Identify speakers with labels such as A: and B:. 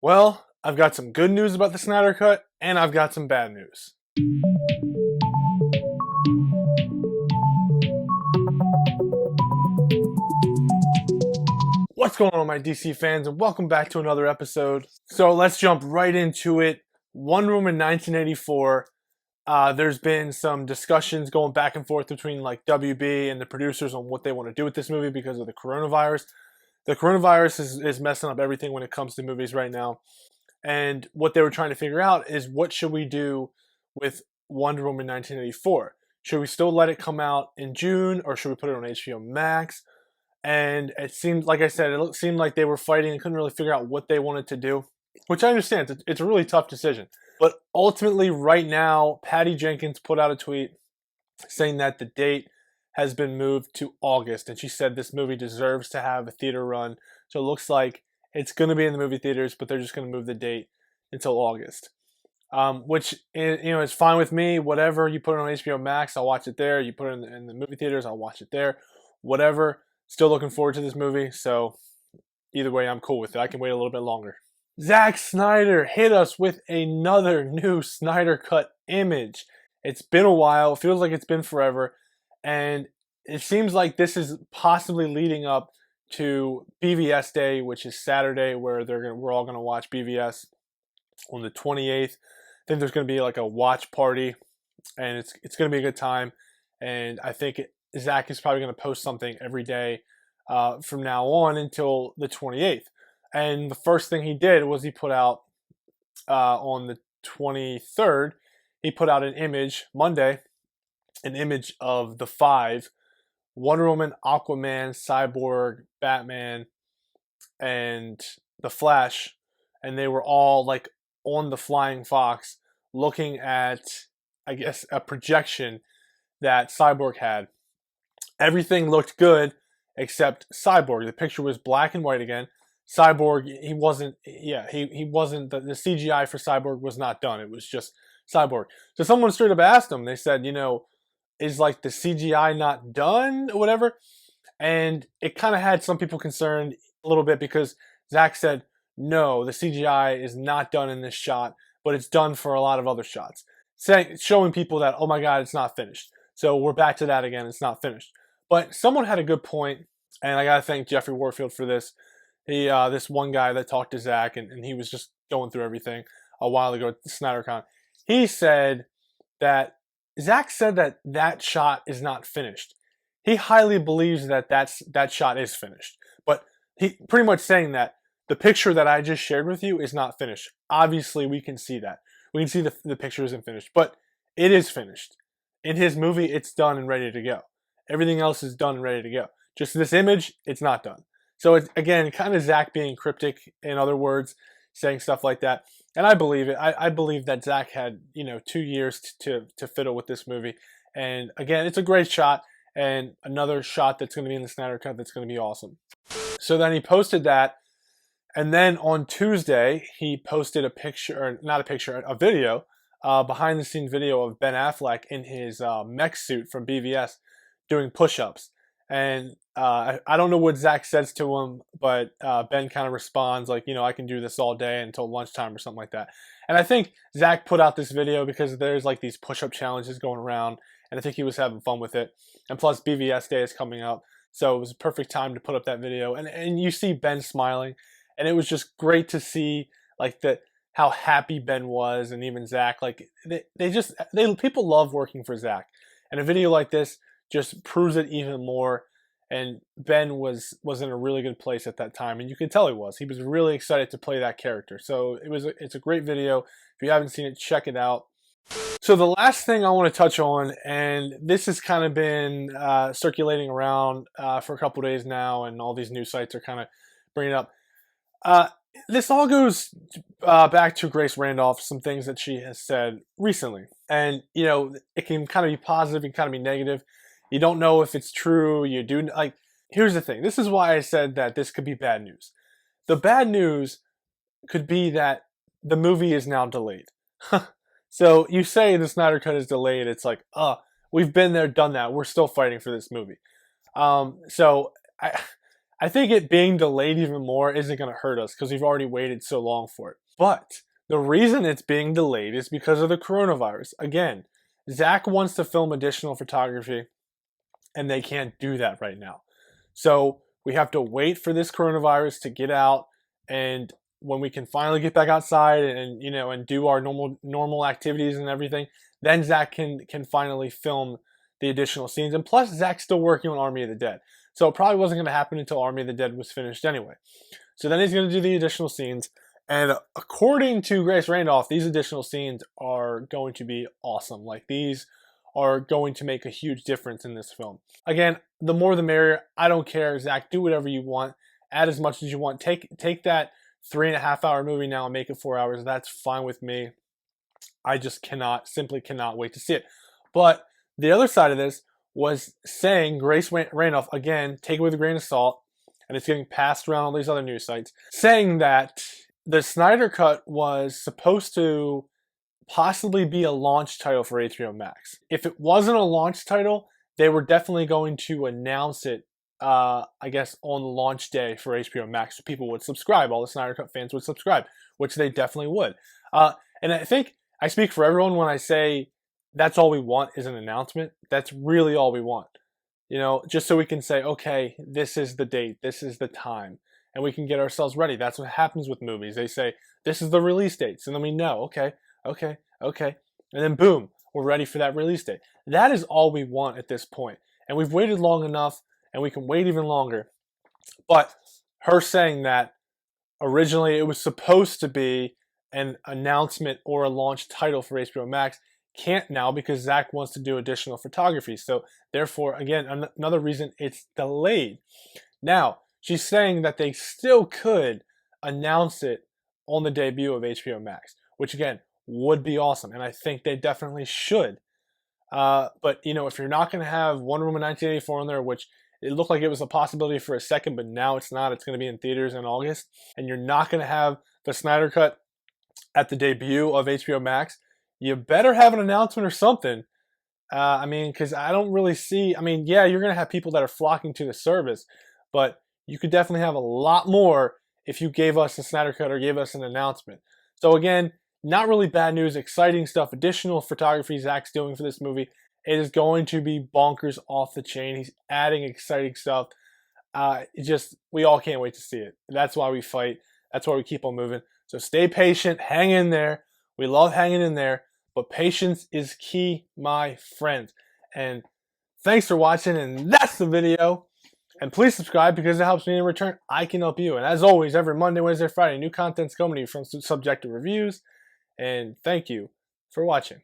A: Well, I've got some good news about the Snyder Cut, and I've got some bad news. What's going on, my DC fans, and welcome back to another episode. So let's jump right into it. Wonder Woman 1984. There's been some discussions going back and forth between like WB and the producers on what they want to do with this movie because of the coronavirus. The coronavirus is messing up everything when it comes to movies right now. And what they were trying to figure out is what should we do with Wonder Woman 1984? Should we still let it come out in June, or should we put it on HBO Max? And it seemed, like I said, it seemed like they were fighting and couldn't really figure out what they wanted to do, which I understand. It's a really tough decision. But ultimately, right now, Patty Jenkins put out a tweet saying that the date has been moved to August, and she said this movie deserves to have a theater run. So it looks like it's going to be in the movie theaters, but they're just going to move the date until August, which is fine with me. Whatever, you put it on HBO Max, I'll watch it there. You put it in the movie theaters, I'll watch it there. Whatever. Still looking forward to this movie, so either way, I'm cool with it. I can wait a little bit longer. Zack Snyder hit us with another new Snyder Cut image. It's been a while. It feels like it's been forever. And it seems like this is possibly leading up to BVS Day, which is Saturday, where we're all going to watch BVS on the 28th. I think there's going to be like a watch party, and it's going to be a good time. And I think Zach is probably going to post something every day from now on until the 28th. And the first thing he did was he put out on the 23rd, he put out an image, Monday, an image of the five: Wonder Woman, Aquaman, Cyborg, Batman, and the Flash. And they were all like on the Flying Fox looking at, I guess, a projection that Cyborg had. Everything looked good except Cyborg. The picture was black and white again. Cyborg, he wasn't the CGI for Cyborg was not done. It was just Cyborg. So someone straight up asked him, they said, is like the CGI not done or whatever? And it kind of had some people concerned a little bit because Zach said, no, the CGI is not done in this shot, but it's done for a lot of other shots. Showing people that, oh my God, it's not finished. So we're back to that again. It's not finished. But someone had a good point, and I got to thank Jeffrey Warfield for this. This one guy that talked to Zach, and he was just going through everything a while ago at the SnyderCon. He said that Zach said that shot is not finished. He highly believes that shot is finished. But he pretty much saying that the picture that I just shared with you is not finished. Obviously, we can see that. We can see the picture isn't finished, but it is finished. In his movie, it's done and ready to go. Everything else is done and ready to go. Just this image, it's not done. So it's, again, kind of Zach being cryptic, in other words, saying stuff like that. And I believe it. I believe that Zach had, 2 years to fiddle with this movie. And again, it's a great shot, and another shot that's going to be in the Snyder Cut that's going to be awesome. So then he posted that, and then on Tuesday, he posted a picture, or not a picture, a video, behind-the-scenes video of Ben Affleck in his mech suit from BVS doing push-ups. And I don't know what Zach says to him, but Ben kind of responds like, I can do this all day until lunchtime or something like that. And I think Zach put out this video because there's like these push-up challenges going around, and I think he was having fun with it. And plus BVS Day is coming up, so it was a perfect time to put up that video. And you see Ben smiling, and it was just great to see like how happy Ben was, and even Zach. Like people love working for Zach, and a video like this just proves it even more. And Ben was in a really good place at that time, and you could tell he was. He was really excited to play that character. So it's a great video. If you haven't seen it, check it out. So the last thing I want to touch on, and this has kind of been circulating around for a couple days now, and all these news sites are kind of bringing it up. This all goes back to Grace Randolph, some things that she has said recently. And, it can kind of be positive and kind of be negative. You don't know if it's true. You do, like, here's the thing. This is why I said that this could be bad news. The bad news could be that the movie is now delayed. So you say the Snyder Cut is delayed. It's like, we've been there, done that. We're still fighting for this movie. So I think it being delayed even more isn't going to hurt us because we've already waited so long for it. But the reason it's being delayed is because of the coronavirus. Again, Zack wants to film additional photography, and they can't do that right now. So we have to wait for this coronavirus to get out, and when we can finally get back outside and and do our normal activities and everything, then Zack can finally film the additional scenes. And plus, Zack's still working on Army of the Dead, so it probably wasn't going to happen until Army of the Dead was finished anyway. So then he's going to do the additional scenes, and according to Grace Randolph, these additional scenes are going to be awesome. Like, these are going to make a huge difference in this film. Again, the more the merrier. I don't care, Zack. Do whatever you want. Add as much as you want. Take that 3.5 hour movie now and make it 4 hours. That's fine with me. I just simply cannot wait to see it. But the other side of this was saying, Grace Randolph, again, take it with a grain of salt, and it's getting passed around all these other news sites, saying that the Snyder Cut was supposed to possibly be a launch title for HBO Max. If it wasn't a launch title, they were definitely going to announce it, I guess, on the launch day for HBO Max. So people would subscribe. All the Snyder Cut fans would subscribe, which they definitely would. And I think I speak for everyone when I say that's all we want is an announcement. That's really all we want. Just so we can say, okay, this is the date, this is the time, and we can get ourselves ready. That's what happens with movies. They say, this is the release dates, and then we know, okay, and then boom, we're ready for that release date. That is all we want at this point. And we've waited long enough, and we can wait even longer. But her saying that originally it was supposed to be an announcement or a launch title for HBO Max can't now because Zack wants to do additional photography. So therefore, again, another reason it's delayed. Now, she's saying that they still could announce it on the debut of HBO Max, which again would be awesome, and I think they definitely should. But if you're not going to have Wonder Woman 1984 on there, which it looked like it was a possibility for a second, but now it's not. It's going to be in theaters in August, and you're not going to have the Snyder Cut at the debut of HBO Max, you better have an announcement or something. Because I don't really see. Yeah, you're going to have people that are flocking to the service, but you could definitely have a lot more if you gave us a Snyder Cut or gave us an announcement. So again, not really bad news, exciting stuff, additional photography Zack's doing for this movie. It is going to be bonkers off the chain. He's adding exciting stuff. We all can't wait to see it. That's why we fight. That's why we keep on moving. So stay patient, hang in there. We love hanging in there, but patience is key, my friends. And thanks for watching, and that's the video. And please subscribe because it helps me in return. I can help you. And as always, every Monday, Wednesday, Friday, new content's coming to you from Subjective Reviews. And thank you for watching.